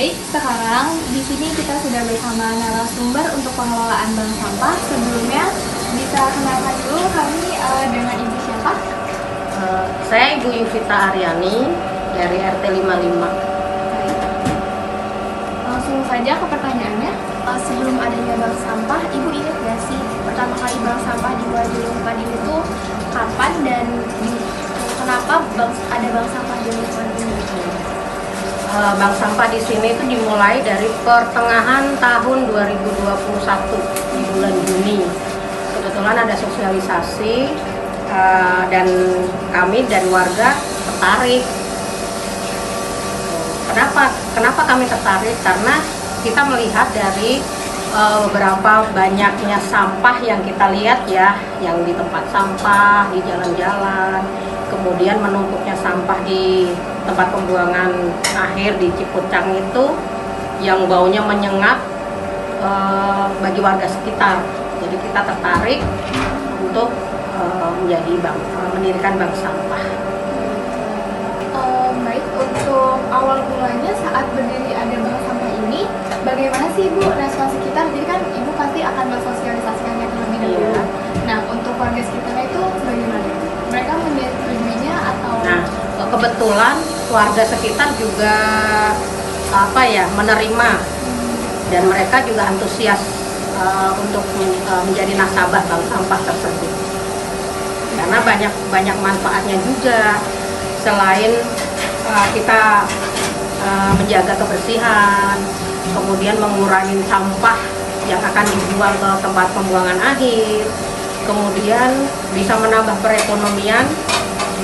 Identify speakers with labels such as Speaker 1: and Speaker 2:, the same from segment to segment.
Speaker 1: Baik, sekarang di sini kita sudah bersama narasumber untuk pengelolaan bank sampah. Sebelumnya bisa kenalkan dulu kami dengan ibu siapa?
Speaker 2: Saya Ibu Yuvita Aryani dari RT 55.
Speaker 1: Baik. Langsung saja ke pertanyaannya. Sebelum adanya bank sampah, ibu ingat gak sih pertama kali bank sampah dibuat di lingkungan ini tuh kapan dan kenapa ada bank sampah di lingkungan ini?
Speaker 2: Bank sampah di sini itu dimulai dari pertengahan tahun 2021 di bulan Juni. Kebetulan ada sosialisasi dan kami dari warga tertarik. Kenapa kami tertarik? Karena kita melihat dari beberapa banyaknya sampah yang kita lihat ya, yang di tempat sampah, di jalan-jalan, kemudian menumpuknya sampah di tempat pembuangan akhir di Cipucang itu yang baunya menyengat bagi warga sekitar. Jadi kita tertarik untuk mendirikan bank sampah.
Speaker 1: Baik, untuk awal mulanya saat berdiri ada bank sampah ini, bagaimana sih Ibu respon sekitar? Jadi kan Ibu pasti akan mensosialisasikannya terlebih dahulu.
Speaker 2: Iya.
Speaker 1: Nah, untuk warga sekitarnya itu bagaimana? Mereka menyetujuinya atau?
Speaker 2: Nah, kebetulan warga sekitar juga menerima dan mereka juga antusias untuk menjadi nasabah bank sampah tersebut. Karena banyak manfaatnya juga. Selain kita menjaga kebersihan, kemudian mengurangi sampah yang akan dibuang ke tempat pembuangan akhir, kemudian bisa menambah perekonomian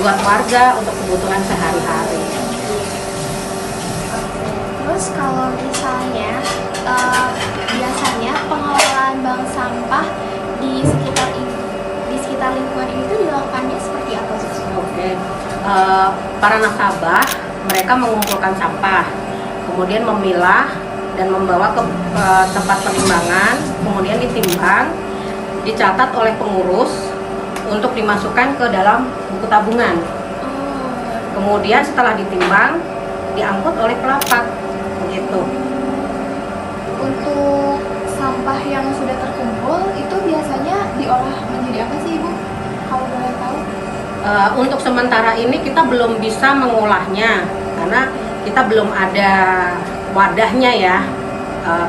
Speaker 2: buat warga untuk kebutuhan sehari-hari.
Speaker 1: Terus kalau misalnya biasanya pengelolaan bank sampah di sekitar lingkungan ini tuh dilakukannya seperti apa sih?
Speaker 2: Oke. Para nasabah mereka mengumpulkan sampah, kemudian memilah dan membawa ke tempat penimbangan, kemudian ditimbang, dicatat oleh pengurus untuk dimasukkan ke dalam buku tabungan. Kemudian setelah ditimbang, diangkut oleh pelapak, begitu.
Speaker 1: Untuk sampah yang sudah terkumpul itu biasanya diolah menjadi apa sih Ibu? Kalau boleh tahu?
Speaker 2: Untuk sementara ini kita belum bisa mengolahnya karena kita belum ada wadahnya ya.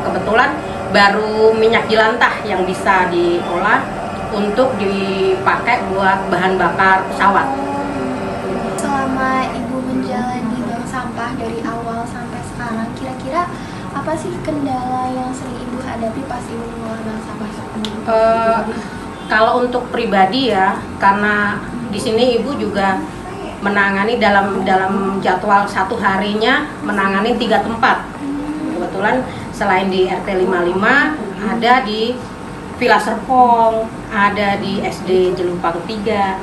Speaker 2: Kebetulan baru minyak jelantah yang bisa diolah untuk dipakai buat bahan bakar pesawat.
Speaker 1: Selama Ibu menjalani bank sampah dari awal sampai sekarang, kira-kira apa sih kendala yang sering Ibu hadapi pas Ibu mengelola bank sampah?
Speaker 2: Kalau untuk pribadi ya, karena di sini Ibu juga menangani dalam jadwal satu harinya menangani 3 tempat. Kebetulan selain di RT 55 ada di Villa Serpong, ada di SD Jelumpang 3.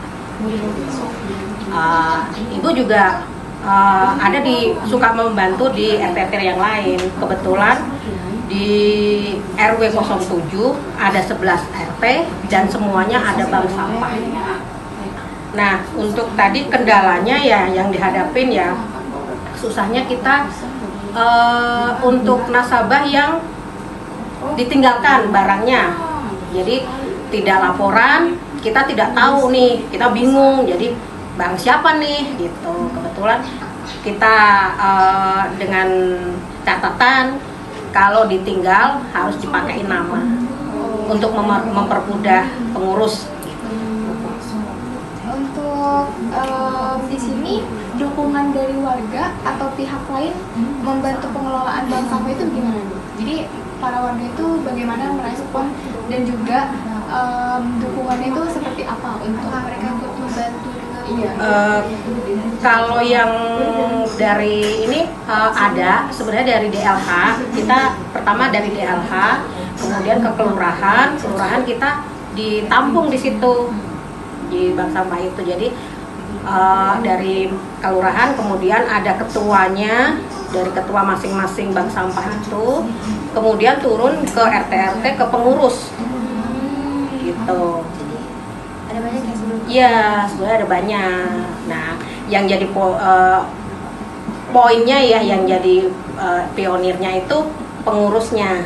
Speaker 2: Ibu juga ada suka membantu di RT yang lain. Kebetulan di RW 07 ada 11 RT dan semuanya ada bank sampah. Nah, untuk tadi kendalanya ya yang dihadapin ya susahnya kita untuk nasabah yang ditinggalkan barangnya. Jadi tidak laporan, kita tidak tahu nih, kita bingung. Jadi bank siapa nih gitu. Kebetulan kita dengan catatan kalau ditinggal harus dipakai nama untuk mempermudah pengurus.
Speaker 1: Untuk di sini dukungan dari warga atau pihak lain membantu pengelolaan bank sampah itu gimana Bu? Jadi para warga itu bagaimana merespon dan juga dukungannya itu seperti apa untuk mereka untuk membantu dengan
Speaker 2: kalau yang dari ini ada sebenarnya dari DLH, kita pertama dari DLH, kemudian ke kelurahan kita ditampung di situ di bank sampah itu. Jadi dari kelurahan kemudian ada ketuanya, dari ketua masing-masing bank sampah itu, kemudian turun ke RT ke pengurus gitu.
Speaker 1: ada banyak yang sebelum
Speaker 2: Iya, sebenarnya ada banyak. Nah, yang jadi poinnya ya yang jadi pionirnya itu pengurusnya.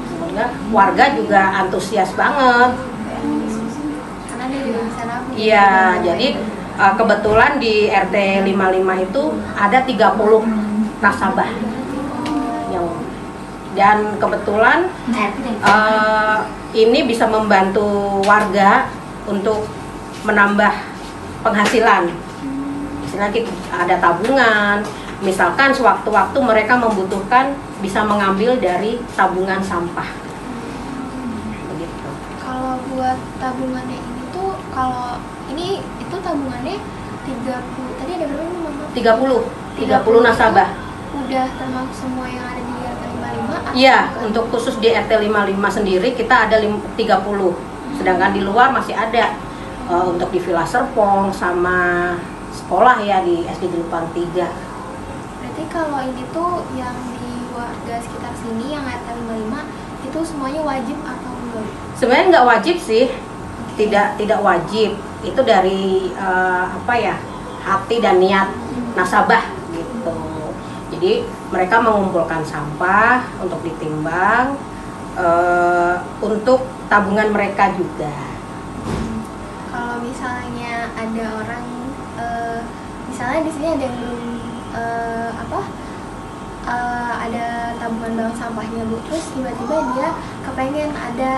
Speaker 2: Semoga warga juga antusias banget.
Speaker 1: Karena dia juga bisa nabung.
Speaker 2: Iya, jadi kebetulan di RT 55 itu ada 30 nasabah yang, dan kebetulan ini bisa membantu warga untuk menambah penghasilan. Misalnya kita ada tabungan, misalkan sewaktu-waktu mereka membutuhkan bisa mengambil dari tabungan sampah. Begitu.
Speaker 1: Kalau buat tabungannya ini tuh, kalau ini itu tabungannya 30, tadi ada berapa nih Mama?
Speaker 2: 30 nasabah.
Speaker 1: Udah termasuk semua yang ada di RT 55? atau
Speaker 2: Iya,
Speaker 1: bukan?
Speaker 2: untuk khusus di RT 55 sendiri kita ada 30. Sedangkan di luar masih ada untuk di Villa Serpong sama sekolah ya di SD Jelupang 3.
Speaker 1: Berarti kalau ini tuh yang di warga sekitar sini yang RT 55 itu semuanya wajib atau enggak?
Speaker 2: Sebenarnya nggak wajib sih, tidak wajib. Itu dari hati dan niat nasabah gitu. Jadi mereka mengumpulkan sampah untuk ditimbang untuk tabungan mereka juga.
Speaker 1: Kalau misalnya ada orang, misalnya di sini ada yang belum ada tabungan bank sampahnya Bu, terus tiba-tiba dia kepengen ada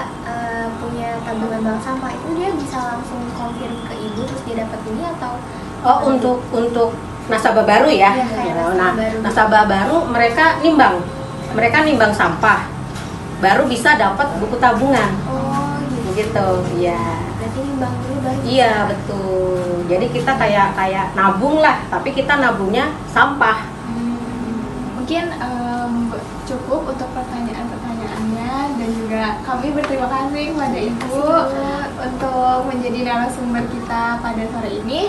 Speaker 1: punya tabungan bank sampah, itu dia bisa langsung confirm ke Ibu terus dia dapat ini atau?
Speaker 2: Oh, untuk nasabah baru ya.
Speaker 1: Iya, kayak nasabah baru.
Speaker 2: Nasabah baru mereka nimbang sampah, baru bisa dapat buku tabungan.
Speaker 1: Oh gitu.
Speaker 2: Gitu, ya.
Speaker 1: Berarti nimbang dulu baru.
Speaker 2: Iya betul. Jadi kita kayak nabung lah, tapi kita nabungnya sampah.
Speaker 1: Mungkin cukup untuk pertanyaan-pertanyaannya, dan juga kami berterima kasih kepada Ibu untuk menjadi narasumber kita pada sore ini.